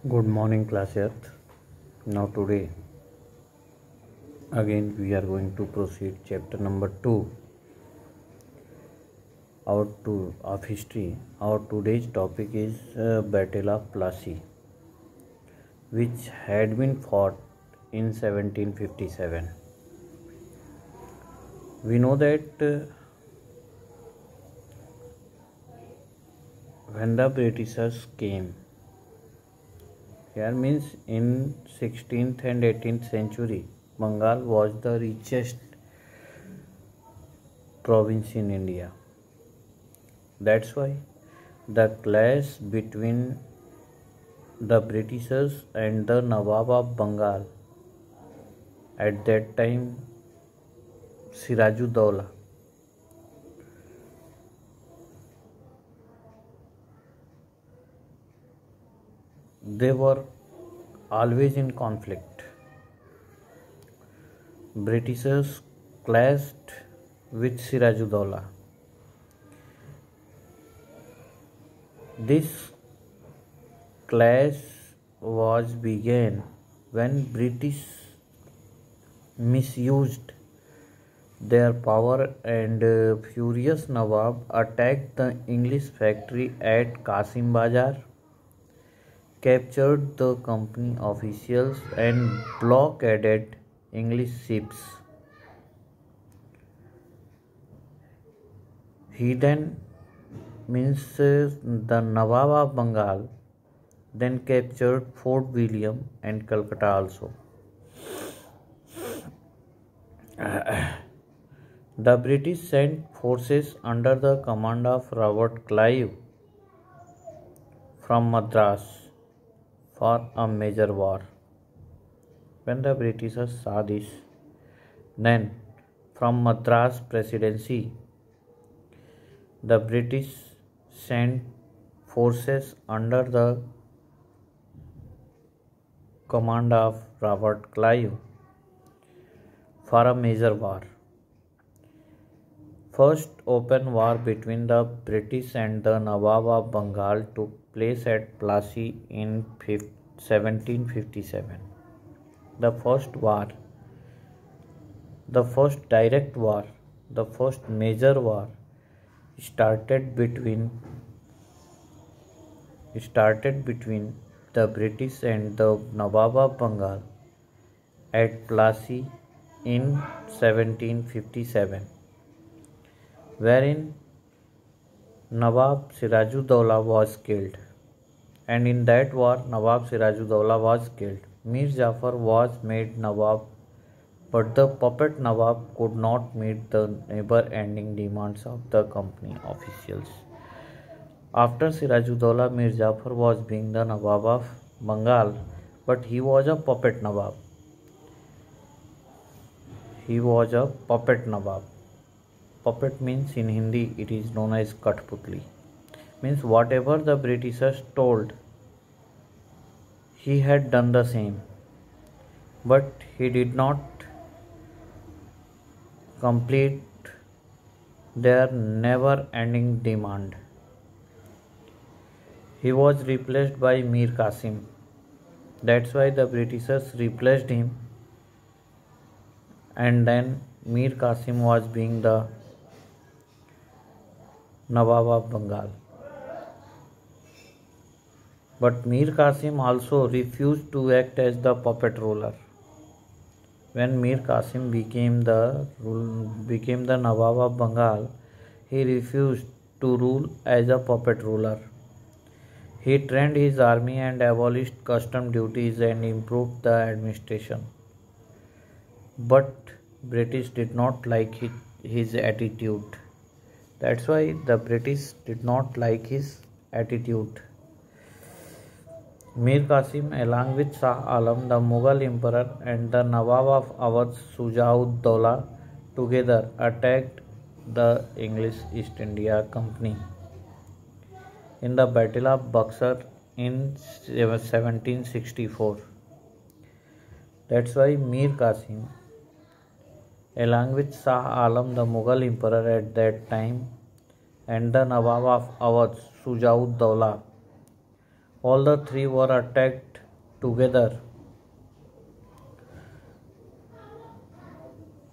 Good morning, class Earth. Now, today again we are going to proceed chapter number 2 of history. Our today's topic is Battle of Plassey, which had been fought in 1757. We know that when the Britishers came here, means in 16th and 18th century, Bengal was the richest province in India. That's why the clash between the Britishers and the Nawab of Bengal at that time, Sirajuddaula, they were always in conflict. Britishers clashed with Sirajuddaula. This clash was began when British misused their power and furious Nawab attacked the English factory at Qasim Bazar, captured the company officials and blockaded English ships. He then means the Nawab of Bengal then captured Fort William and Calcutta also. The British sent forces under the command of Robert Clive from Madras for a major war. When the Britishers saw this, then from Madras Presidency, the British sent forces under the command of Robert Clive for a major war. First open war between the British and the Nawab of Bengal took place at Plassey in 1757. The first direct war, the first major war started between the British and the Nawab of Bengal at Plassey in 1757, wherein Nawab Sirajuddaula was killed, and in that war Nawab Sirajuddaula was killed. Mir Jafar was made Nawab, but the puppet Nawab could not meet the never-ending demands of the company officials. After Sirajuddaula, Mir Jafar was being the Nawab of Bengal, but he was a puppet Nawab. Puppet means in Hindi it is known as Katputli. Means whatever the Britishers told, he had done the same, but he did not complete their never-ending demand. He was replaced by Mir Qasim. That's why the Britishers replaced him, and then Mir Qasim was being the Nawab of Bengal. But Mir Qasim also refused to act as the puppet ruler. When Mir Qasim became the Nawab of Bengal, he refused to rule as a puppet ruler. He trained his army and abolished custom duties and improved the administration. But British did not like his attitude. That's why the British did not like his attitude. Mir Qasim, along with Shah Alam, the Mughal emperor, and the Nawab of Awadh, Shuja-ud-Dawla, together attacked the English East India Company in the Battle of Buxar in 1764. That's why Mir Qasim, along with Shah Alam, the Mughal emperor at that time, and the Nawab of Awadh, Shuja-ud-Dawla, All the three were attacked together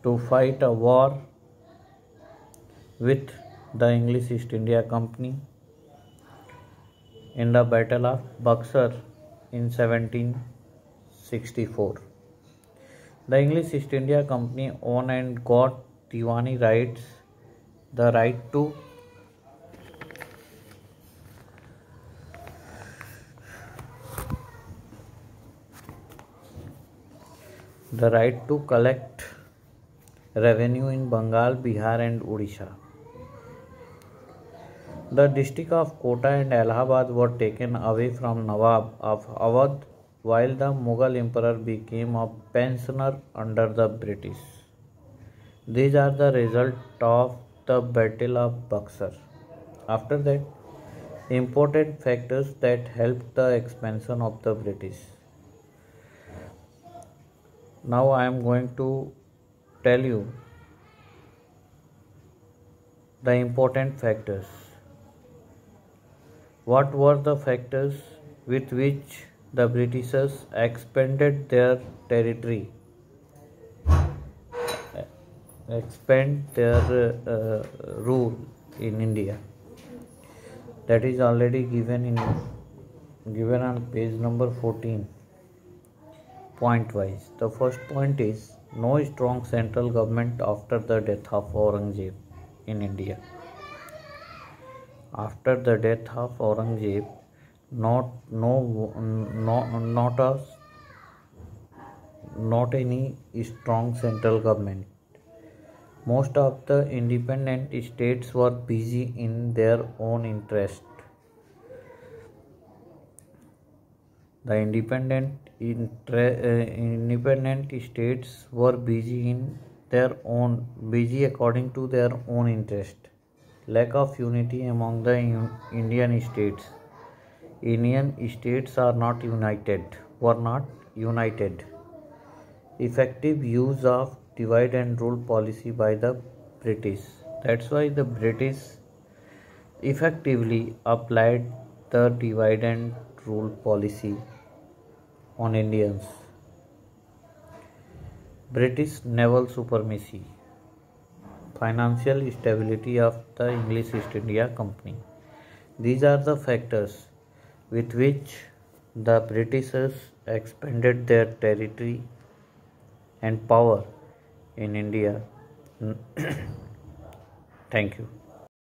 to fight a war with the English East India Company in the Battle of Buxar in 1764. The English East India Company owned and got Diwani rights, the right to collect revenue in Bengal, Bihar and Odisha. The district of Kota and Allahabad were taken away from Nawab of Awadh, while the Mughal emperor became a pensioner under the British. These are the results of the Battle of Buxar. After that, important factors that helped the expansion of the British. Now I am going to tell you the important factors. What were the factors with which the Britishers expanded their territory, expand their rule in India? That is already given on page number 14. Point wise, the first point is no strong central government after the death of Aurangzeb in India. After the death of Aurangzeb, not any strong central government. Most of the independent states were busy in their own interest. The independent states were busy according to their own interest. Lack of unity among the Indian states. Indian states were not united. Effective use of divide and rule policy by the British. That's why the British effectively applied the divide and rule policy on Indians. British naval supremacy. Financial stability of the English East India Company. These are the factors with which the Britishers expanded their territory and power in India. Thank you.